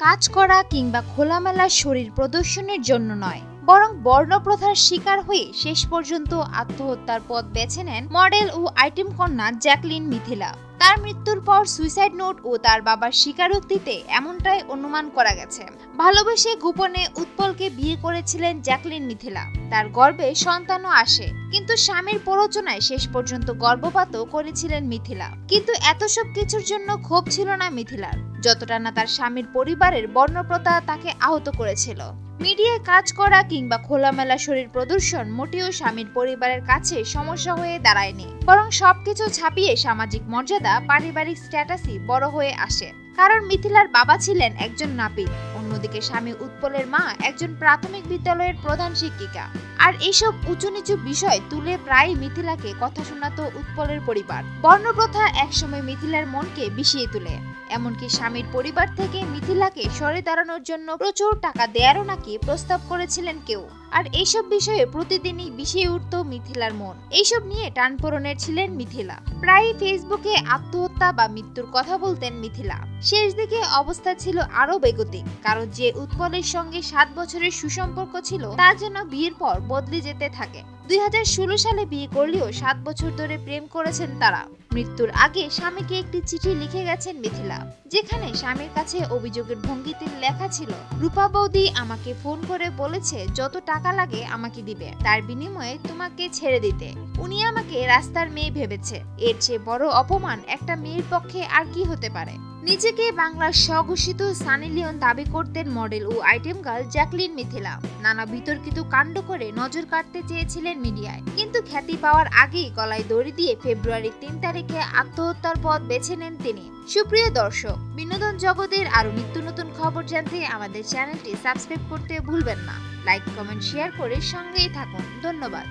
কাজ করা কিংবা খোলামেলা শরীর প্রদর্শনের জন্য নয়, বরং বর্ণপ্রথার শিকার হয়ে শেষ পর্যন্ত আত্মহত্যার পথ বেছে নেন মডেল ও আইটেম কন্যা জ্যাকলিন মিথিলা। তার মৃত্যুর পর সুইসাইড নোট ও তার বাবার স্বীকারোক্তিতে এমনটাই অনুমান করা গেছে। ভালোবেসে গোপনে উৎপলকে বিয়ে করেছিলেন জ্যাকলিন মিথিলা। তার গর্ভে সন্তানও আসে, কিন্তু স্বামীর প্ররোচনায় শেষ পর্যন্ত গর্ভপাতও করেছিলেন মিথিলা। কিন্তু এত সব কিছুর জন্য ক্ষোভ ছিল না মিথিলার, যতটা না তার স্বামীর পরিবারের বর্ণপ্রথা তাকে আহত করেছিল। মিডিয়ায় কাজ করা কিংবা খোলামেলা শরীর প্রদর্শন মোটেও স্বামীর পরিবারের কাছে সমস্যা হয়ে দাঁড়ায়নি, বরং সবকিছু ছাপিয়ে সামাজিক মর্যাদা, পারিবারিক স্ট্যাটাসই বড় হয়ে আসে। কারণ মিথিলার বাবা ছিলেন একজন নাপিত, অন্যদিকে স্বামী উৎপলের মা একজন প্রাথমিক বিদ্যালয়ের প্রধান শিক্ষিকা। আর এইসব উঁচু নিচু বিষয় তুলে প্রায় মিথিলাকে কথা শোনাতো উৎপলের পরিবার। বর্ণপ্রথা একসময় মিথিলার মনকে বিষিয়ে তোলে, এমনকি স্বামীর পরিবার থেকে মিথিলাকে সরে দাঁড়ানোর জন্য প্রচুর টাকা দেয়ারও নাকি প্রস্তাব করেছিলেন কেউ। আর এইসব বিষয়ে প্রতিদিনই বিষিয়ে উঠত মিথিলার মন। এইসব নিয়ে টানপোড়েনের ছিলেন মিথিলা। প্রায় ফেসবুকে আত্মহত্যা বা মৃত্যুর কথা বলতেন মিথিলা। শেষ দিকে অবস্থা ছিল আরো বেগতিক, কারণ যে উৎপলের সঙ্গে 7 বছরের সুসম্পর্ক ছিল তা যেন বিয়ের পর বদলে যেতে থাকে। 2016 সালে বিয়ে করলেও 7 বছর ধরে প্রেম করেছেন তারা। মৃত্যুর আগে স্বামীকে একটি চিঠি লিখে গেছেন মিথিলা, যেখানে স্বামীর কাছে অভিযোগের ভঙ্গিতে লেখা ছিল, রূপা বৌদি আমাকে ফোন করে বলেছে যত টাকা লাগে আমাকে দিবে, তার বিনিময়ে তোমাকে ছেড়ে দিতে। উনি আমাকে রাস্তার মেয়ে ভেবেছে। এর চেয়ে বড় অপমান একটা মেয়ের পক্ষে আর কি হতে পারে। নিজেকে বাংলার স্বঘোষিত সানি লিওন দাবি করতেন মডেল ও আইটেম গার্ল জ্যাকলিন মিথিলা। নানা বিতর্কিত কাণ্ড করে নজর কাটতে চেয়েছিলেন মিডিয়ায়, কিন্তু খ্যাতি পাওয়ার আগেই গলায় দড়ি দিয়ে ফেব্রুয়ারির 3 তারিখে আত্মহত্যার পথ বেছে নেন তিনি। সুপ্রিয় দর্শক, বিনোদন জগতের আরো নিত্য নতুন খবর জানতে আমাদের চ্যানেলটি সাবস্ক্রাইব করতে ভুলবেন না। লাইক, কমেন্ট, শেয়ার করে সঙ্গেই থাকুন। ধন্যবাদ।